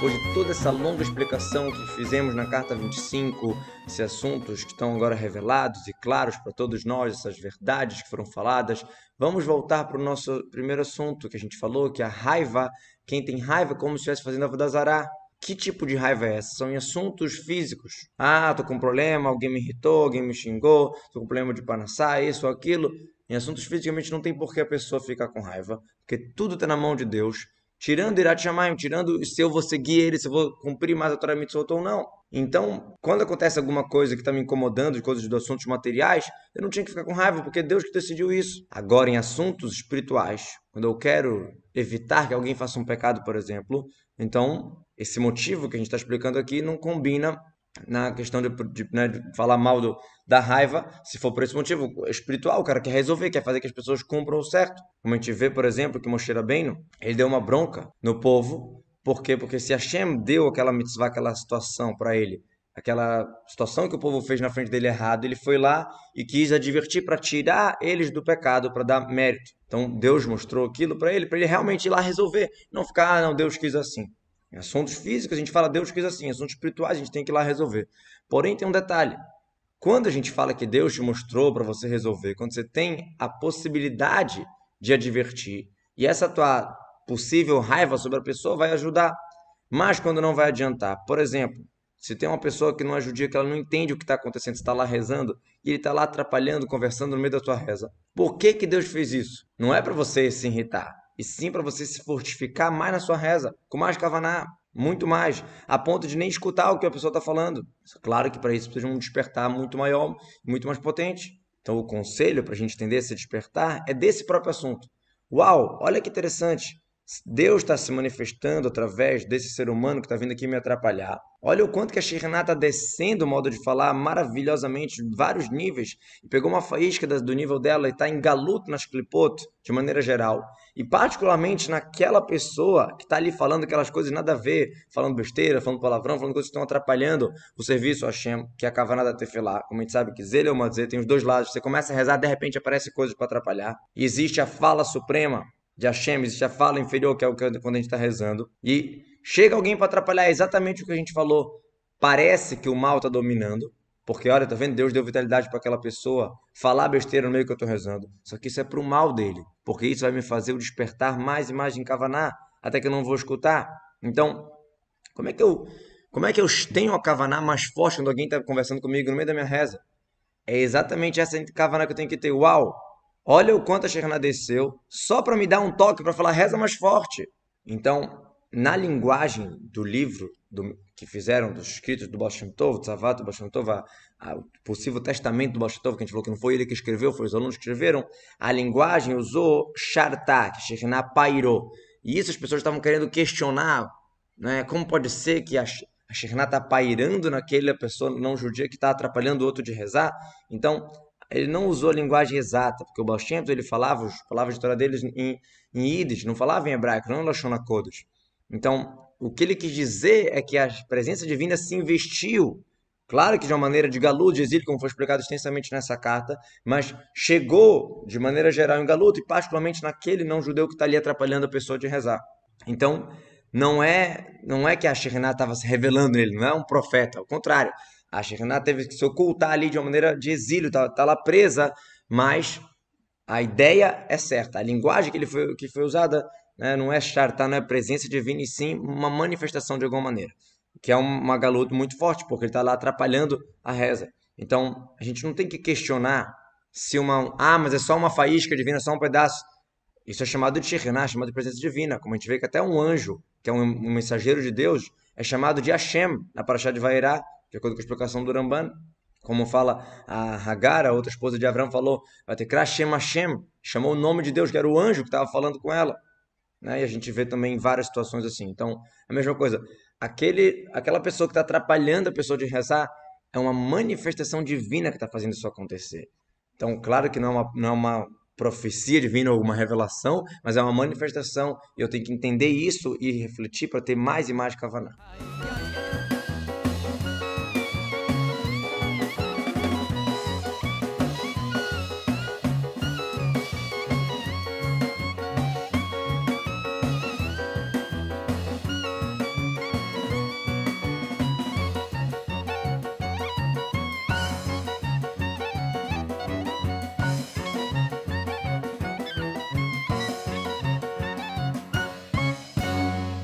Depois de toda essa longa explicação que fizemos na carta 25, esses assuntos que estão agora revelados e claros para todos nós, essas verdades que foram faladas, vamos voltar para o nosso primeiro assunto que a gente falou, que é a raiva. Quem tem raiva é como se estivesse fazendo avodah. Que tipo de raiva é essa? São em assuntos físicos. Ah, tô com um problema, alguém me irritou, alguém me xingou, tô com problema de panaçá, isso ou aquilo. Em assuntos fisicamente não tem por que a pessoa ficar com raiva, porque tudo está na mão de Deus. Tirando Irat Shamayim, tirando se eu vou seguir ele, se eu vou cumprir mais a Torá Mitzvot ou não. Então, quando acontece alguma coisa que está me incomodando, de coisas de assuntos materiais, eu não tinha que ficar com raiva, porque é Deus que decidiu isso. Agora, em assuntos espirituais, quando eu quero evitar que alguém faça um pecado, por exemplo, então, esse motivo que a gente está explicando aqui não combina na questão de falar mal da raiva, se for por esse motivo espiritual, o cara quer resolver, quer fazer que as pessoas cumpram o certo. Como a gente vê, por exemplo, que Moshe Rabbeinu, ele deu uma bronca no povo. Por quê? Porque se Hashem deu aquela mitzvah, aquela situação para ele, aquela situação que o povo fez na frente dele errado, ele foi lá e quis advertir para tirar eles do pecado, para dar mérito. Então Deus mostrou aquilo para ele realmente ir lá resolver. Não ficar, não, Deus quis assim. Em assuntos físicos a gente fala Deus quis assim, em assuntos espirituais a gente tem que ir lá resolver. Porém tem um detalhe. Quando a gente fala que Deus te mostrou para você resolver, quando você tem a possibilidade de advertir, e essa tua possível raiva sobre a pessoa vai ajudar, mas quando não vai adiantar. Por exemplo, se tem uma pessoa que não é judia, que ela não entende o que está acontecendo, você está lá rezando, e ele está lá atrapalhando, conversando no meio da tua reza. Por que Deus fez isso? Não é para você se irritar, e sim para você se fortificar mais na sua reza, com mais kavaná, muito mais, a ponto de nem escutar o que a pessoa está falando. Claro que para isso precisa de um despertar muito maior, muito mais potente. Então o conselho para a gente entender esse despertar é desse próprio assunto. Uau, olha que interessante. Deus está se manifestando através desse ser humano que está vindo aqui me atrapalhar. Olha o quanto que a Shekhinah está descendo o modo de falar maravilhosamente, vários níveis, e pegou uma faísca do nível dela e está em galuto nas clipot, de maneira geral. E particularmente naquela pessoa que está ali falando aquelas coisas nada a ver, falando besteira, falando palavrão, falando coisas que estão atrapalhando o serviço a Hashem, que é a Kavanah da Tefilá. Como a gente sabe que Zele ou Madzé tem os dois lados. Você começa a rezar, de repente aparecem coisas para atrapalhar. E existe a fala suprema de Hashem, existe a fala inferior, que é quando a gente está rezando, e chega alguém para atrapalhar exatamente o que a gente falou. Parece que o mal está dominando, porque olha, tá vendo? Deus deu vitalidade para aquela pessoa falar besteira no meio que eu estou rezando. Só que isso é para o mal dele, porque isso vai me fazer eu despertar mais e mais em Kavaná, até que eu não vou escutar. Então, como é que eu tenho a Kavaná mais forte quando alguém está conversando comigo no meio da minha reza? É exatamente essa Kavaná que eu tenho que ter. Uau! Olha o quanto a Shekhinah desceu, só para me dar um toque, para falar reza mais forte. Então, na linguagem do livro que fizeram, dos escritos do Baal Shem Tov, Tzavat do Baal Shem Tov, o possível testamento do Baal Shem Tov, que a gente falou que não foi ele que escreveu, foi os alunos que escreveram, a linguagem usou Shartá, que Shekhinah pairou. E isso as pessoas estavam querendo questionar, né? Como pode ser que a Shekhinah está pairando naquela pessoa não judia que está atrapalhando o outro de rezar? Então, ele não usou a linguagem exata, porque o Baal Shem Tov, ele falava as palavras de Torá deles em Yiddish, não falava em hebraico, não em Lashon HaKodesh. Então, o que ele quis dizer é que a presença divina se investiu, claro que de uma maneira de galuto, de exílio, como foi explicado extensamente nessa carta, mas chegou de maneira geral em galuto, e particularmente naquele não-judeu que está ali atrapalhando a pessoa de rezar. Então, não é que a Shekhinah estava se revelando nele, não é um profeta, ao contrário. A Shekhinah teve que se ocultar ali de uma maneira de exílio, tá lá presa, mas a ideia é certa. A linguagem que foi usada, né, não é charta, não é presença divina, e sim uma manifestação de alguma maneira. Que é uma galuta muito forte, porque ele está lá atrapalhando a reza. Então, a gente não tem que questionar se mas é só uma faísca divina, só um pedaço. Isso é chamado de Shekhinah, chamado de presença divina. Como a gente vê que até um anjo, que é um mensageiro de Deus, é chamado de Hashem, na Parashá de Vairá, de acordo com a explicação do Ramban. Como fala a Hagar, a outra esposa de Abraão, falou, vai ter Hashem Hashem, chamou o nome de Deus, que era o anjo que estava falando com ela. Né? E a gente vê também várias situações assim. Então, a mesma coisa. Aquela pessoa que está atrapalhando a pessoa de rezar é uma manifestação divina que está fazendo isso acontecer. Então, claro que não é uma profecia divina ou uma revelação, mas é uma manifestação. E eu tenho que entender isso e refletir para ter mais e mais Kavaná.